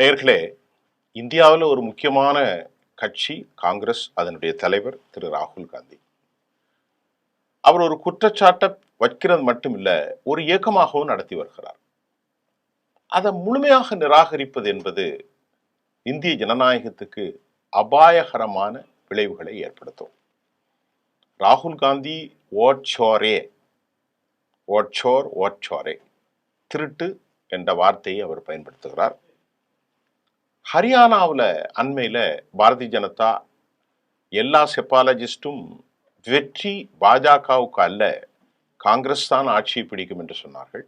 நேயர்களே, இந்தியாவில் ஒரு முக்கியமான கட்சி காங்கிரஸ். அதனுடைய தலைவர் திரு ராகுல் காந்தி. அவர் ஒரு குற்றச்சாட்டை வைக்கிறது மட்டுமில்ல, ஒரு இயக்கமாகவும் நடத்தி வருகிறார். அதை முழுமையாக நிராகரிப்பது என்பது இந்திய ஜனநாயகத்துக்கு அபாயகரமான விளைவுகளை ஏற்படுத்தும். ராகுல் காந்தி ஓட்சோரே திருட்டு என்ற வார்த்தையை அவர் பயன்படுத்துகிறார். ஹரியானாவில் அண்மையில் பாரதிய ஜனதா எல்லா செப்பாலஜிஸ்டும் வெற்றி பாஜகவுக்கு அல்ல, காங்கிரஸ் தான் ஆட்சியை பிடிக்கும் என்று சொன்னார்கள்.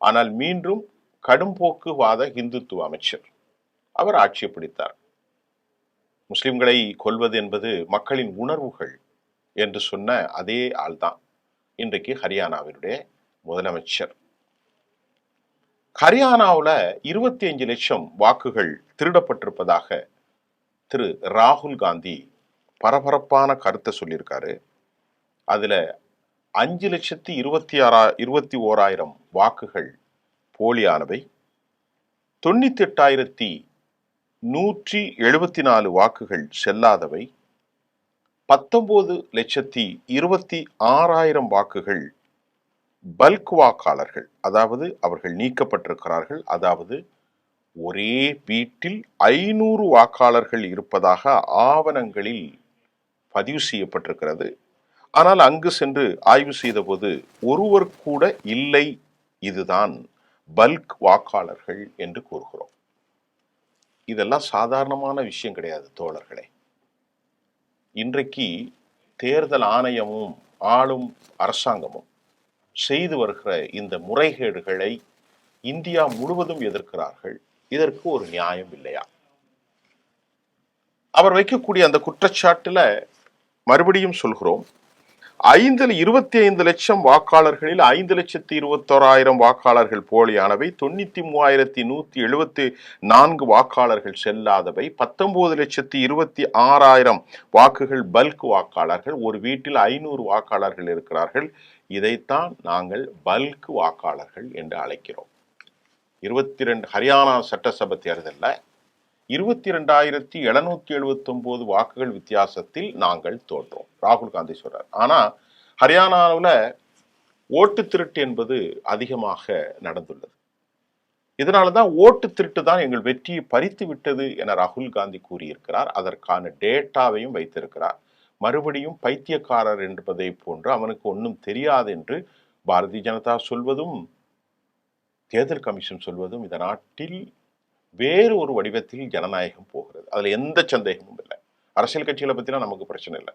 ஆனால் மீண்டும் கடும்போக்குவாத இந்துத்துவ அமைச்சர் அவர் ஆட்சியை பிடித்தார். முஸ்லிம்களை கொல்வது என்பது மக்களின் உணர்வுகள் என்று சொன்ன அதே ஆள்தான் இன்றைக்கு ஹரியானாவினுடைய முதலமைச்சர். ஹரியானாவில் 25 லட்சம் வாக்குகள் திருடப்பட்டிருப்பதாக திரு ராகுல் காந்தி பரபரப்பான கருத்தை சொல்லியிருக்காரு. அதுல 5,21,000 வாக்குகள் போலியானவை, 98,174 வாக்குகள் செல்லாதவை, 19,26,000 வாக்குகள் பல்க் வாக்காளர்கள், அதாவது அவர்கள் நீக்கப்பட்டிருக்கிறார்கள். அதாவது ஒரே வீட்டில் 500 வாக்காளர்கள் இருப்பதாக ஆவணங்களில் பதிவு செய்யப்பட்டிருக்கிறது. ஆனால் அங்கு சென்று ஆய்வு செய்த போது ஒருவர் கூட இல்லை, இதுதான் பல்க் வாக்காளர்கள் என்று கூறுகிறோம். இதெல்லாம் சாதாரணமான விஷயம் கிடையாது தோழர்களே. இன்றைக்கு தேர்தல் ஆணையமும் ஆளும் அரசாங்கமும் செய்து வருகிற இந்த முறைகேடுகளை இந்தியா முழுவதும் எதிர்க்கிறார்கள். இதற்கு ஒரு நியாயம் இல்லையா? அவர் வைக்கக்கூடிய அந்த குற்றச்சாட்டுல மறுபடியும் சொல்கிறோம், 25 லட்சம் வாக்காளர்களில் 5,21,000 வாக்காளர்கள் போலியானவை, 93,174 வாக்காளர்கள் செல்லாதவை, 19,26,000 வாக்குகள் பல்க் வாக்காளர்கள், ஒரு வீட்டில் 500 வாக்காளர்கள் இருக்கிறார்கள். இதைத்தான் நாங்கள் பல்க் வாக்காளர்கள் என்று அழைக்கிறோம். 22 ஹரியானா சட்டசபை தேர்தலில் 22,779 வாக்குகள் வித்தியாசத்தில் நாங்கள் தோற்றோம், ராகுல் காந்தி சொல்றார். ஆனா ஹரியானாவில் ஓட்டு திருட்டு என்பது அதிகமாக நடந்துள்ளது. இதனாலதான் ஓட்டு திருட்டு தான் எங்கள் வெற்றியை பறித்து விட்டது என ராகுல் காந்தி கூறியிருக்கிறார். அதற்கான டேட்டாவையும் வைத்திருக்கிறார். மறுபடியும் பைத்தியக்காரர் என்பதை போன்று அவனுக்கு ஒன்றும் தெரியாது என்று பாரதிய ஜனதா சொல்வதும் தேர்தல் கமிஷன் சொல்வதும் இந்த நாட்டில் வேறு ஒரு வடிவத்தில் ஜனநாயகம் போகிறது. அதுல எந்த சந்தேகமும் இல்லை. அரசியல் கட்சிகளை பத்திலாம் நமக்கு பிரச்சனை இல்லை.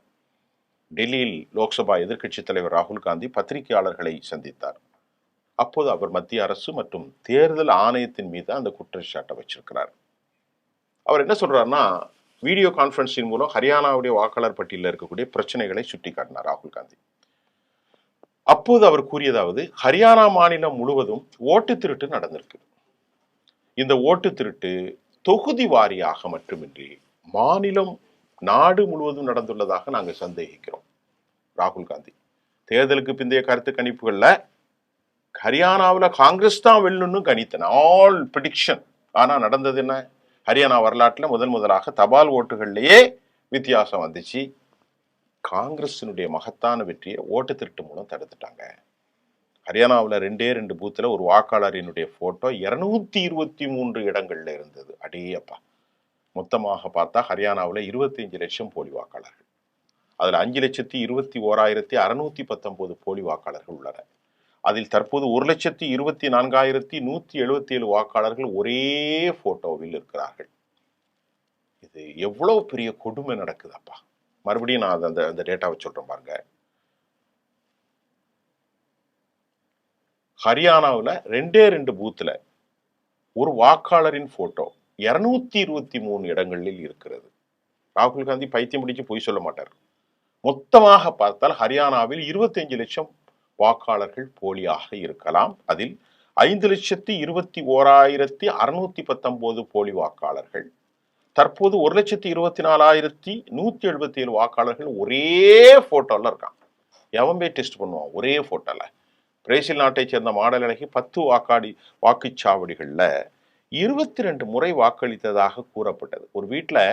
டெல்லியில் லோக்சபா எதிர்க்கட்சி தலைவர் ராகுல் காந்தி பத்திரிகையாளர்களை சந்தித்தார். அப்போது அவர் மத்திய அரசு மற்றும் தேர்தல் ஆணையத்தின் மீது அந்த குற்றச்சாட்டை வச்சிருக்கிறார். அவர் என்ன சொல்றாருன்னா, வீடியோ கான்பரன்சின் மூலம் ஹரியானாவுடைய வாக்காளர் பட்டியலில் இருக்கக்கூடிய பிரச்சனைகளை சுட்டி காட்டினார் ராகுல் காந்தி. அப்போது அவர் கூறியதாவது, ஹரியானா மாநிலம் முழுவதும் ஓட்டு திருட்டு நடந்திருக்கு. இந்த ஓட்டு திருட்டு தொகுதி வாரியாக மட்டுமின்றி மாநிலம் நாடு முழுவதும் நடந்துள்ளதாக நாங்கள் சந்தேகிக்கிறோம். ராகுல் காந்தி தேர்தலுக்கு பிந்தைய கருத்து கணிப்புகள்ல ஹரியானாவில் காங்கிரஸ் தான் வெல்லுன்னு கணித்தன, ஆல் பிரிடிக்ஷன். ஆனா நடந்தது என்ன? ஹரியானா வரலாற்றுல முதலாக தபால் ஓட்டுகள்லயே வித்தியாசம் வந்துச்சு. காங்கிரசினுடைய மகத்தான வெற்றியை ஓட்டு திருட்டு மூலம் தடுத்துட்டாங்க. ஹரியானாவில் 2 பூத்துல ஒரு வாக்காளரினுடைய போட்டோ 223 இடங்கள்ல இருந்தது. அடேயப்பா, மொத்தமாக பார்த்தா ஹரியானாவில் 25 லட்சம் போலி வாக்காளர்கள். அதுல 5,21,619 போலி வாக்காளர்கள் உள்ளனர். அதில் தற்போது 1,24,177 வாக்காளர்கள் ஒரே போட்டோவில் இருக்கிறார்கள். இது எவ்வளவு பெரிய கொடுமை நடக்குதப்பா. மறுபடியும் நான் அந்த டேட்டாவை சொல்றேன் பாருங்க. ஹரியானாவில் 2 பூத்துல ஒரு வாக்காளரின் போட்டோ 223 இடங்களில் இருக்கிறது. ராகுல் காந்தி பைத்தியம் முடிச்சு பொய் சொல்ல மாட்டார். மொத்தமாக பார்த்தால் ஹரியானாவில் 25 லட்சம் வாக்காளர்கள் போலியாக இருக்கலாம். அதில் 5,21,619 போலி வாக்காளர்கள். தற்போது 1,24,177 வாக்காளர்கள் ஒரே போட்டோல இருக்கான். எவன் போய் டெஸ்ட் பண்ணுவான் ஒரே போட்டோல? பிரேசில் நாட்டை சேர்ந்த மாடல் அழகி 10 வாக்குச்சாவடிகள்ல 22 முறை வாக்களித்ததாக கூறப்பட்டது. ஒரு வீட்டில்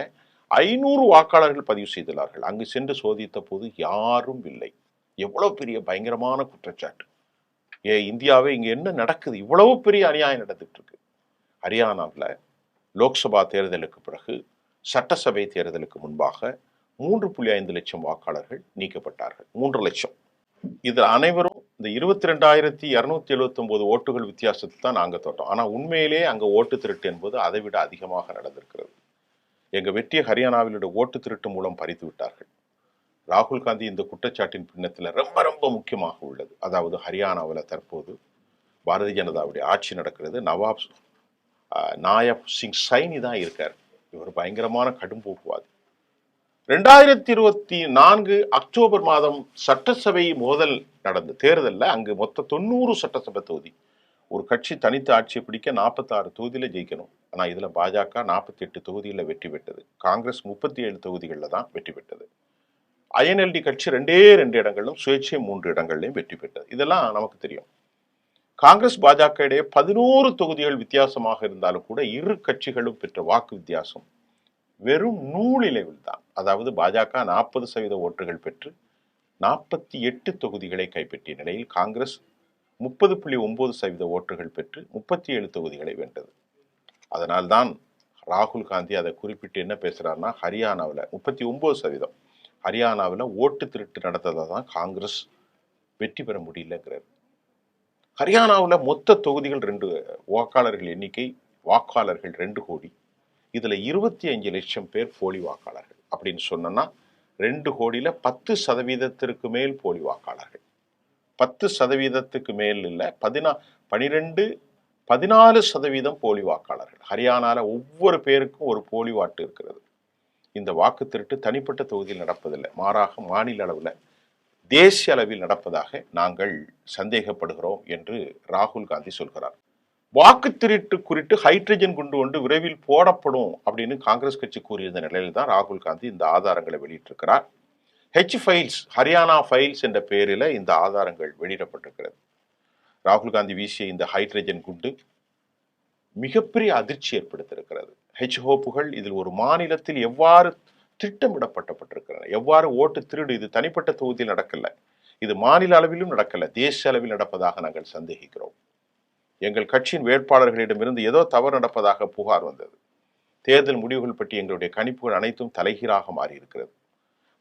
500 வாக்காளர்கள் பதிவு செய்துள்ளார்கள். அங்கு சென்று சோதித்த போது யாரும் இல்லை. எவ்வளவு பெரிய பயங்கரமான குற்றச்சாட்டு! இந்தியாவே இங்க என்ன நடக்குது? இவ்வளவு பெரிய அநியாயம் நடந்துட்டு இருக்கு. ஹரியானாவில் லோக்சபா தேர்தலுக்கு பிறகு சட்டசபை தேர்தலுக்கு முன்பாக 3.5 லட்சம் வாக்காளர்கள் நீக்கப்பட்டார்கள். 3 லட்சம். இது அனைவரும் இந்த 22,279 ஓட்டுகள் வித்தியாசத்தில் தான் நாங்கள் தோட்டோம். ஆனால் உண்மையிலே அங்கே ஓட்டு திருட்டு என்பது அதை விட அதிகமாக நடந்திருக்கிறது. எங்கள் வெற்றியை ஹரியானாவிலுடைய ஓட்டு திருட்டு மூலம் பறித்து விட்டார்கள். ராகுல் காந்தி இந்த குற்றச்சாட்டின் பின்னத்தில் ரொம்ப ரொம்ப முக்கியமாக உள்ளது. அதாவது ஹரியானாவில் தற்போது பாரதிய ஜனதாவுடைய ஆட்சி நடக்கிறது. நாயப் சிங் சைனி தான் இருக்கார். இவர் பயங்கரமான கடும்போக்குவாதி. 2024 அக்டோபர் மாதம் சட்டசபை மோதல் நடந்த தேர்தலில் அங்கு மொத்த 90 சட்டசபை தொகுதி. ஒரு கட்சி தனித்து ஆட்சியை பிடிக்க 46 தொகுதியில் ஜெயிக்கணும். ஆனால் இதில் பாஜக 48 தொகுதிகளில் வெற்றி பெற்றது. காங்கிரஸ் 37 தொகுதிகளில் தான் வெற்றி பெற்றது. ஐஎன்எல்டி கட்சி 2 இடங்களிலும், சுயேட்சை 3 இடங்களிலும் வெற்றி பெற்றது. இதெல்லாம் நமக்கு தெரியும். காங்கிரஸ் பாஜக இடையே 11 தொகுதிகள் வித்தியாசமாக இருந்தாலும் கூட இரு கட்சிகளும் பெற்ற வாக்கு வித்தியாசம் வெறும் நூலிலைவில் தான். அதாவது பாஜக 40% ஓட்டுகள் பெற்று 48 தொகுதிகளை கைப்பற்றிய நிலையில் காங்கிரஸ் 30.9% ஓட்டுகள் பெற்று 37 தொகுதிகளை வென்றது. அதனால்தான் ராகுல் காந்தி அதை குறிப்பிட்டு என்ன பேசுறாருன்னா, ஹரியானாவில் 39%, ஹரியானாவில் ஓட்டு திருட்டு நடத்ததை தான் காங்கிரஸ் வெற்றி பெற முடியலங்கிறார். ஹரியானாவில் மொத்த தொகுதிகள் 2 வாக்காளர்கள் எண்ணிக்கை, வாக்காளர்கள் 2 கோடி. இதுல 25 லட்சம் பேர் போலி வாக்காளர்கள். அப்படின்னு சொன்னா 2 கோடியில 10% மேல் போலி வாக்காளர்கள். 10% மேல் இல்ல, 14% போலி வாக்காளர்கள். ஹரியானால ஒவ்வொரு பேருக்கும் ஒரு போலி வாட்டு இருக்கிறது. இந்த வாக்கு திருட்டு தனிப்பட்ட தொகுதியில் நடப்பதில்லை, மாறாக மாநில அளவில், தேசிய அளவில் நடப்பதாக நாங்கள் சந்தேகப்படுகிறோம் என்று ராகுல் காந்தி சொல்கிறார். வாக்கு திருட்டு குறித்து ஹைட்ரஜன் குண்டு ஒன்று விரைவில் போடப்படும் அப்படின்னு காங்கிரஸ் கட்சி கூறியிருந்த நிலையில் தான் ராகுல் காந்தி இந்த ஆதாரங்களை வெளியிட்டிருக்கிறார். ஃபைல்ஸ், ஹரியானா ஃபைல்ஸ் என்ற பெயரில் இந்த ஆதாரங்கள் வெளியிடப்பட்டிருக்கிறது. ராகுல் காந்தி வீசிய இந்த ஹைட்ரஜன் குண்டு மிகப்பெரிய அதிர்ச்சி ஏற்படுத்தியிருக்கிறது. ஹோப்புகள் இதில் ஒரு மாநிலத்தில் எவ்வாறு திட்டமிடப்பட்டிருக்கின்றன, எவ்வாறு ஓட்டு திருடு, இது தனிப்பட்ட தொகுதியில் நடக்கல, இது மாநில அளவிலும் நடக்கல, தேசிய அளவில் நடப்பதாக நாங்கள் சந்தேகிக்கிறோம். எங்கள் கட்சியின் வேட்பாளர்களிடமிருந்து ஏதோ தவறு நடப்பதாக புகார் வந்தது. தேர்தல் முடிவுகள் பற்றி எங்களுடைய கணிப்புகள் அனைத்தும் தலைகீழாக மாறியிருக்கிறது.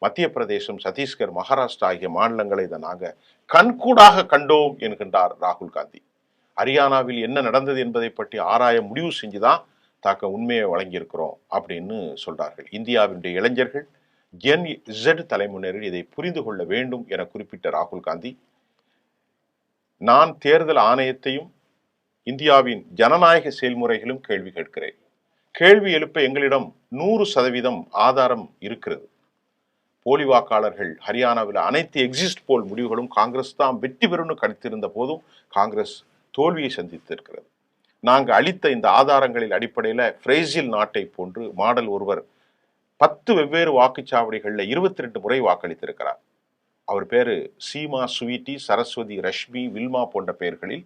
மத்திய பிரதேசம், சத்தீஸ்கர், மகாராஷ்டிரா ஆகிய மாநிலங்களை இதை நாங்கள் கண்கூடாக கண்டோம் என்கின்றார் ராகுல் காந்தி. ஹரியானாவில் என்ன நடந்தது என்பதை பற்றி ஆராய முடிவு செஞ்சுதான் தாக்க உண்மையை வழங்கியிருக்கிறோம் அப்படின்னு சொல்றார்கள். இந்தியாவினுடைய இளைஞர்கள் ஜென் இசட் தலைமுறையில் இதை புரிந்து கொள்ள வேண்டும் என குறிப்பிட்ட ராகுல் காந்தி, நான் தேர்தல் ஆணையத்தையும் இந்தியாவின் ஜனநாயக செயல்முறைகளும் கேள்வி கேட்கிறேன். கேள்வி எழுப்ப எங்களிடம் 100% ஆதாரம் இருக்கிறது. போலி வாக்காளர்கள் ஹரியானாவில் அனைத்து எக்ஸிஸ்ட் போல் முடிவுகளும் காங்கிரஸ் தான் வெற்றி பெறும்னு கணித்திருந்த போதும் காங்கிரஸ் தோல்வியை சந்தித்திருக்கிறது. நாங்கள் அளித்த இந்த ஆதாரங்களின் அடிப்படையில் பிரேசில் நாட்டை போன்று மாடல் ஒருவர் 10 வெவ்வேறு வாக்குச்சாவடிகளில் 22 முறை வாக்களித்திருக்கிறார். அவர் பேரு சீமா, சுவீட்டி, சரஸ்வதி, ரஷ்மி, வில்மா போன்ற பெயர்களில்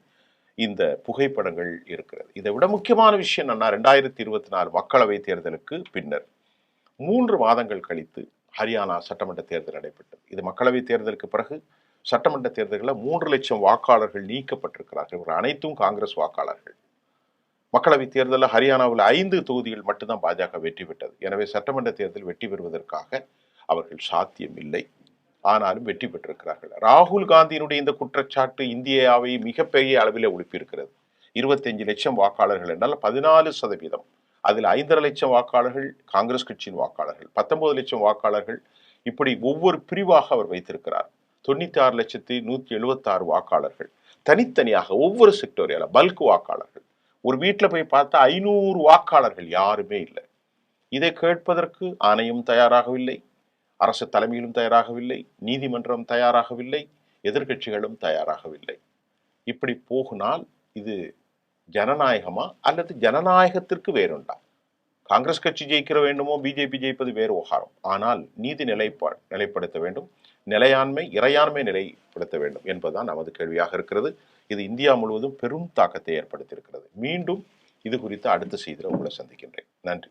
இந்த புகைப்படங்கள் இருக்கிறது. இதை விட முக்கியமான விஷயம் என்னன்னா, 2024 மக்களவை தேர்தலுக்கு பின்னர் 3 மாதங்கள் கழித்து ஹரியானா சட்டமன்ற தேர்தல் நடைபெற்றது. இது மக்களவை தேர்தலுக்கு பிறகு சட்டமன்ற தேர்தல்களில் 3 லட்சம் வாக்காளர்கள் நீக்கப்பட்டிருக்கிறார்கள். இவர்கள் அனைத்தும் காங்கிரஸ் வாக்காளர்கள். மக்களவை தேர்தலில் ஹரியானாவில் 5 தொகுதிகள் மட்டும்தான் பாஜக வெற்றி பெற்றது. எனவே சட்டமன்ற தேர்தல் வெற்றி பெறுவதற்காக அவர்கள் சாத்தியம் இல்லை. ஆனாலும் வெற்றி பெற்றிருக்கிறார்கள். ராகுல் காந்தியினுடைய இந்த குற்றச்சாட்டு இந்தியாவை மிகப்பெரிய அளவில் ஒழுப்பியிருக்கிறது. 25 லட்சம் வாக்காளர்கள் என்றால் 14%. அதில் 5.5 லட்சம் வாக்காளர்கள் காங்கிரஸ் கட்சியின் வாக்காளர்கள், 19 லட்சம் வாக்காளர்கள், இப்படி ஒவ்வொரு பிரிவாக அவர் வைத்திருக்கிறார். 96,176 வாக்காளர்கள் தனித்தனியாக ஒவ்வொரு செக்டோரியால பல்க் வாக்காளர்கள். ஒரு வீட்டில் போய் பார்த்தா 500 வாக்காளர்கள் யாருமே இல்லை. இதை கேட்பதற்கு ஆணையம் தயாராகவில்லை, அரசு தலைமையிலும் தயாராகவில்லை, நீதிமன்றம் தயாராகவில்லை, எதிர்கட்சிகளும் தயாராகவில்லை. இப்படி போகினால் இது ஜனநாயகமா அல்லது ஜனநாயகத்திற்கு வேறுண்டா? காங்கிரஸ் கட்சி ஜெயிக்கிற வேண்டுமோ, பிஜேபி ஜெயிப்பது வேறு விவகாரம். ஆனால் நீதி நிலைப்படுத்த வேண்டும், நிலையாண்மை, இறையாண்மை நிலைப்படுத்த வேண்டும் என்பதுதான் நமது கேள்வியாக இருக்கிறது. இது இந்தியா முழுவதும் பெரும் தாக்கத்தை ஏற்படுத்தியிருக்கிறது. மீண்டும் இது குறித்து அடுத்த செய்தியில் உங்களை சந்திக்கின்றேன். நன்றி.